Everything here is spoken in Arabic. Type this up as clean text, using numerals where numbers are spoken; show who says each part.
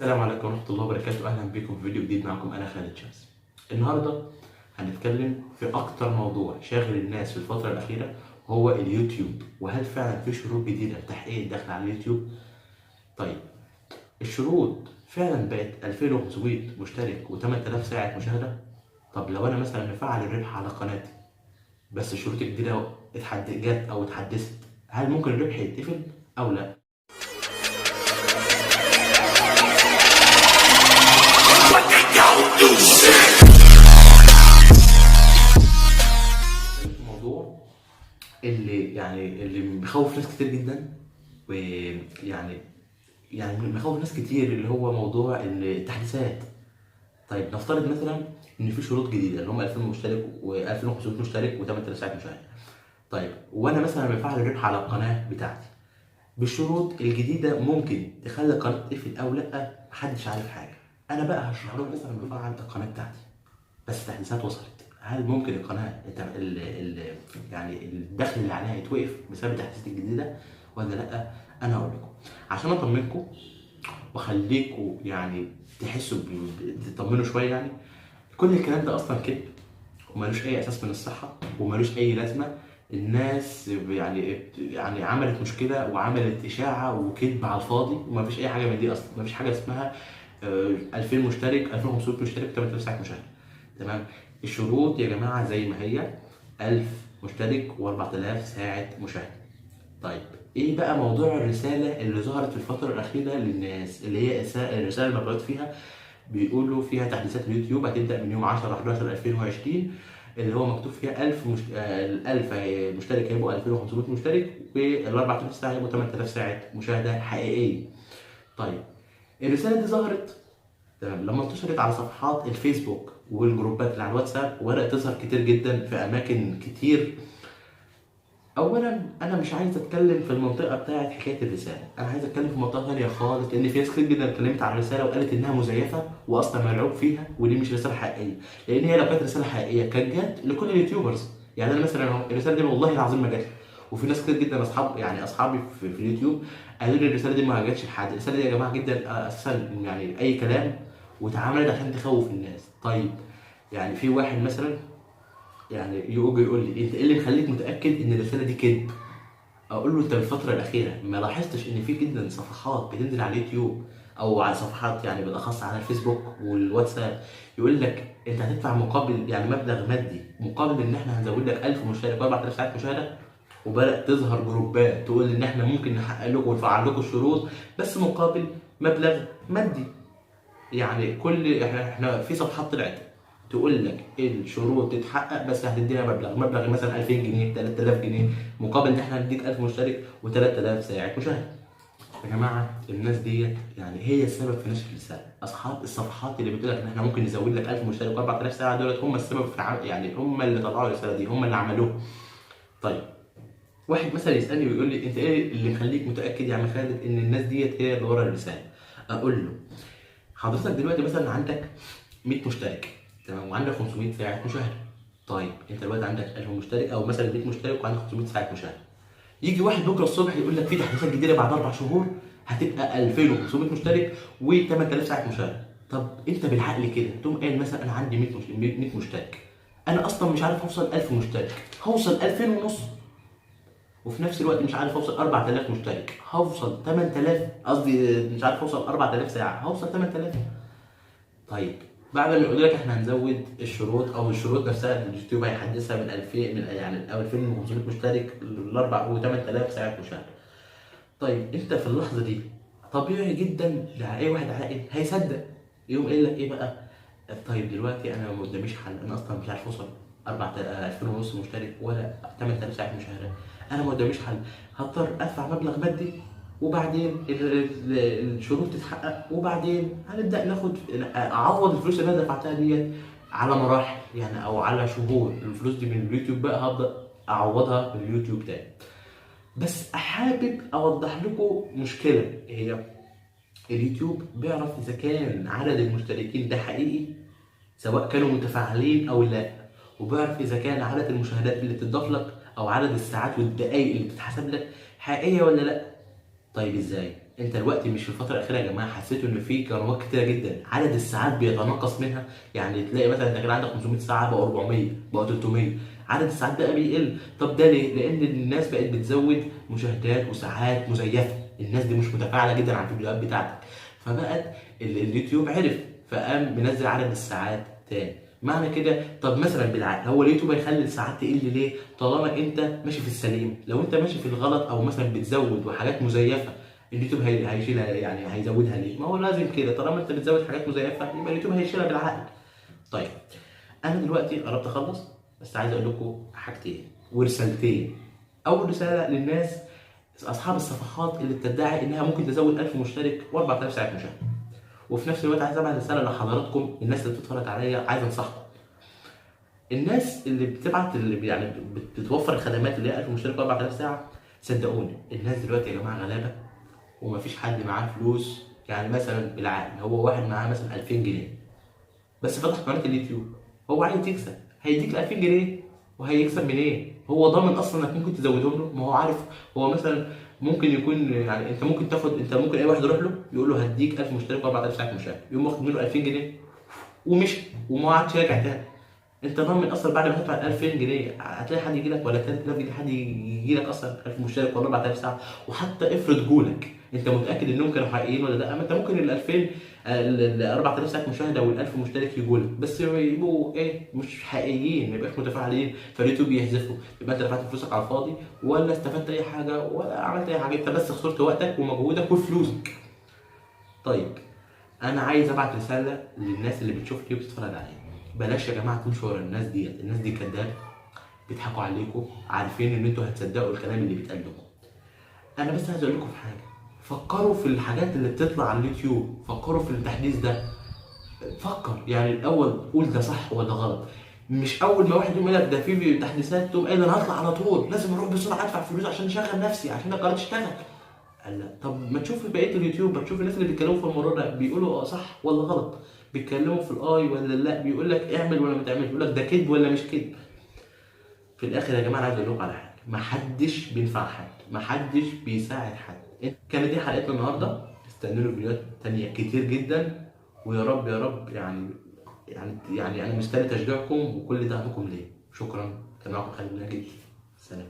Speaker 1: السلام عليكم ورحمة الله وبركاته. أهلا بكم في فيديو جديد. معكم أنا خالد شمس. النهاردة هنتكلم في أكتر موضوع شاغل الناس في الفترة الأخيرة وهو اليوتيوب، وهل فعلا في شروط جديدة لتحقيق الدخل على اليوتيوب؟ طيب، الشروط فعلا بقت 2500 مشترك و8000 ساعة مشاهدة؟ طب لو أنا مثلا مفعل الربح على قناتي بس الشروط الجديدة جت أو اتحدثت، هل ممكن الربح يتقفل أو لا؟ الموضوع اللي بيخوف ناس كتير جدا، ويعني بيخوف ناس كتير، اللي هو موضوع التحديثات. طيب نفترض مثلا ان في شروط جديده اللي هم 2000 مشترك و2500 مشترك و8000 ساعه مشاهده. طيب وانا مثلا بفعل الربح على القناه بتاعتي بالشروط الجديده، ممكن تخلي القناه تقفل او لا؟ محدش عارف حاجه. انا بقى هشرح لكم. مثلا بفعل القناه بتاعتي بس التحديثات وصلت، هل ممكن القناه يعني الدخل اللي عليها يتوقف بسبب التحديثات الجديده ولا لا؟ انا هقول لكم عشان اطمنكم واخليكم يعني تطمنوا شويه. يعني كل الكلام ده اصلا كذب ومالوش اي اساس من الصحه ومالوش اي لازمه. الناس يعني عملت مشكله وعملت اشاعه وكذب على الفاضي، ومفيش اي حاجه من دي اصلا. مفيش حاجه اسمها 2000 مشترك 2500 مشترك 8000 ساعه مشاهده. تمام. الشروط يا جماعه زي ما هي، 1000 مشترك و4000 ساعه مشاهده. طيب ايه بقى موضوع الرساله اللي ظهرت في الفتره الاخيره للناس، اللي هي الرساله اللي مبعوث فيها بيقولوا فيها تحديثات اليوتيوب هتبدا من يوم 10 11 2020، اللي هو مكتوب فيها 1000 مشترك هيبقوا 2500 مشترك، وال 4000 ساعه هيبقوا 8000 ساعه مشاهده حقيقيه. طيب الرساله دي ظهرت تمام لما انتشرت على صفحات الفيسبوك والجروبات اللي على الواتساب، وبدات تظهر كتير جدا في اماكن كتير. اولا انا مش عايز اتكلم في المنطقه بتاعت حكايه الرساله، انا عايز اتكلم في منطقه ثانيه خالص، لان في ناس كتير جدا اتكلمت عن الرساله وقالت انها مزيفه واصلا ملعوب فيها ودي مش رساله حقيقيه. لان هي لو كانت رساله حقيقيه كانت جت لكل اليوتيوبرز. يعني انا مثلا اهو الرساله دي والله العظيم ما جاتش، وفي ناس كتير جدا اصحابي في اليوتيوب قالوا لي الرساله دي ما جاتش لحد. الرساله دي يا جماعه جدا اساسا يعني اي كلام، واتعملت عشان تخوف الناس. طيب يعني في واحد مثلا يعني يجي يقول لي انت ايه اللي مخليك متاكد ان الرساله دي كذب؟ اقول له انت بالفتره الاخيره ما لاحظتش ان في جدا صفحات بتنزل على اليوتيوب او على صفحات يعني بالاخص على الفيسبوك والواتساب يقول لك انت هتدفع مقابل يعني مبلغ مادي مقابل ان احنا هنزود لك 1000 مشترك و4000 ساعه مشاهده؟ وبدات تظهر جروبات تقول ان احنا ممكن نحقق لكم ونفعل لكم الشروط بس مقابل مبلغ مادي. يعني احنا في صفحات طلعت تقول لك الشروط تتحقق بس هتدينا مبلغ مثلا 2000 جنيه 3000 جنيه مقابل ان احنا هنديك 1000 مشترك و3000 ساعه مشاهده. يا جماعه الناس ديت يعني هي السبب في نشر الرساله. اصحاب الصفحات اللي بتقول لك ان احنا ممكن نزود لك 1000 مشترك و4000 ساعه دولت هم السبب في يعني هم اللي طلعوا الرساله دي، هم اللي عملوها. طيب واحد مثلا يسالني ويقول لي انت ايه اللي يخليك متاكد يا عم خالد ان الناس ديت هي اللي ورا الرساله؟ اقول له حضرتك دلوقتي مثلا عندك 100 مشترك تمام وعندك 500 ساعه مشاهده. طيب انت دلوقتي عندك 1000 مشترك او مثلا 100 مشترك وعندك 500 ساعه مشاهده. يجي واحد بكره الصبح يقول لك في تحديثات جديده بعد 4 شهور هتبقى 2500 مشترك و8000 ساعه مشاهده. طب انت بالعقل كده تقوم قايل مثلا انا عندي 100 مشترك، انا اصلا مش عارف اوصل 1000 مشترك، هوصل 2000 ونص. وفي نفس الوقت مش عارف اوصل 4000 مشترك، هوصل 8000، قصدي مش عارف اوصل 4000 ساعه، هوصل 8000. طيب بعد ما يقول لك احنا هنزود الشروط او الشروط نفسها اليوتيوب هيحدثها من 2000 من يعني او 2500 مشترك ل 4 و 8000 ساعه مشاهده. طيب انت في اللحظه دي طبيعي جدا اي واحد عاقل هيصدق، يقوم قايل لك ايه بقى؟ طيب دلوقتي انا ما قداميش حل، انا اصلا مش عارف اوصل 2000 ونص مشترك ولا 8000 ساعه مشاهده، انا ما قداميش حل، هضطر ادفع مبلغ مادي وبعدين الشروط تتحقق وبعدين هنبدا ناخد اعوض الفلوس اللي انا دفعتها ديت على مراحل يعني او على شهور. الفلوس دي من اليوتيوب بقى هبدا اعوضها من اليوتيوب تاني. بس حابب اوضح لكم مشكله، هي اليوتيوب بيعرف اذا كان عدد المشتركين ده حقيقي سواء كانوا متفاعلين او لا، وبيعرف اذا كان عدد المشاهدات اللي بتضاف لك او عدد الساعات والدقائق اللي بتتحسب لك حقيقيه ولا لا. طيب ازاي؟ انت دلوقتي مش في الفتره الاخيره يا جماعه حسيتوا ان في قنوات كتيره جدا عدد الساعات بيتناقص منها؟ يعني تلاقي مثلا انت كان عندك 500 ساعه بقى 400 بقى 300، عدد الساعات بقى بيقل. طب ده ليه؟ لان الناس بقت بتزود مشاهدات وساعات مزيفه، الناس دي مش متفاعله جدا على الفيديوهات بتاعتك، فبقت اليوتيوب عرف فقام منزل عدد الساعات تاني. معنى كده طب مثلا بالعقل هو اليوتيوب هيخلي الساعات تقل ليه؟ طالما انت ماشي في السليم. لو انت ماشي في الغلط او مثلا بتزود وحاجات مزيفه، اليوتيوب هيشيلها يعني هيزودها ليه؟ ما هو لازم كده، طالما انت بتزود حاجات مزيفه يبقى اليوتيوب هيشيلها بالعقل. طيب انا دلوقتي قربت اخلص، بس عايز اقول لكم حاجتين ورسالتين. اول رساله للناس اصحاب الصفحات اللي بتدعي انها ممكن تزود 1000 مشترك و4000 ساعه مشاهده، وفي نفس الوقت عايز ابعت رساله لحضراتكم الناس اللي بتتفرج عليا، عايز انصحكم. الناس اللي بتبعت اللي يعني بتوفر الخدمات اللي هي 1000 مشترك و4000 ساعه، صدقوني الناس دلوقتي يا جماعه غلابه ومفيش حد معاه فلوس. يعني مثلا بالعقل هو واحد معاه مثلا 2000 جنيه بس فتح قناه اليوتيوب، هو عايز يكسب، هيديك ال 2000 جنيه وهيكسب منين؟ إيه؟ هو ضامن اصلا انك ممكن تزودهم له؟ ما هو عارف. هو مثلا ممكن يكون يعني انت ممكن تاخد، انت ممكن اي واحد يروح له يقول له هديك 1000 مشترك و4000 ساعه مشاهده، يقوم واخد منه 2000 جنيه ومشي وما عادش راجع تاني. انت ضامن اصلا بعد ما تدفع 2000 جنيه هتلاقي حد يجي لك ولا 3000 جنيه حد يجي لك اصلا 1000 مشترك ولا 4000 ساعه؟ وحتى افرض جولك، انت متاكد انهم كانوا حقيقيين ولا لا؟ ما انت ممكن ال 2000 ال 4000 ساعه مشاهده وال 1000 مشترك يجوا لك بس يبقوا ايه؟ مش حقيقيين، ما يبقاش متفاعلين، فاليوتيوب يحذفوا. يبقى انت دفعت فلوسك على الفاضي ولا استفدت اي حاجه ولا عملت اي حاجه، انت بس خسرت وقتك ومجهودك وفلوسك. طيب انا عايز ابعت رساله للناس اللي بتشوفني وبتتفرج عليا، بلاش يا جماعه تمشوا ورا الناس ديت، الناس دي كداب، بيضحكوا عليكم، عارفين ان انتوا هتصدقوا الكلام اللي بيتقال لكم. انا بس عايز اقول لكم في حاجه، فكروا في الحاجات اللي بتطلع على اليوتيوب، فكروا في التحديث ده، فكر يعني الاول قول ده صح ولا غلط. مش اول ما واحد يقول لك ده في تحديثات تقوم قايل انا هطلع على طول لازم اروح بسرعه ادفع فلوس عشان اشغل نفسي عشان القناه تشتغل. قال لا، طب ما تشوف بقيه اليوتيوب، ما تشوف الناس اللي بيتكلموا في الموضوع ده بيقولوا صح ولا غلط، بيتكلموا في الاي ولا لا، بيقول لك اعمل ولا ما تعملش، بيقول لك ده كذب ولا مش كذب. في الاخر يا جماعه انا عايز اقول لكم على حاجه، ما حدش بينفع حد، ما حدش بيساعد حد. كانت دي حلقتنا النهارده، استنوا فيديوهات تانية كتير جدا، ويا رب يا رب يعني انا مستني تشجيعكم وكل دعمكم ليا. شكرا، كان معكم خالد ناجد، سلام.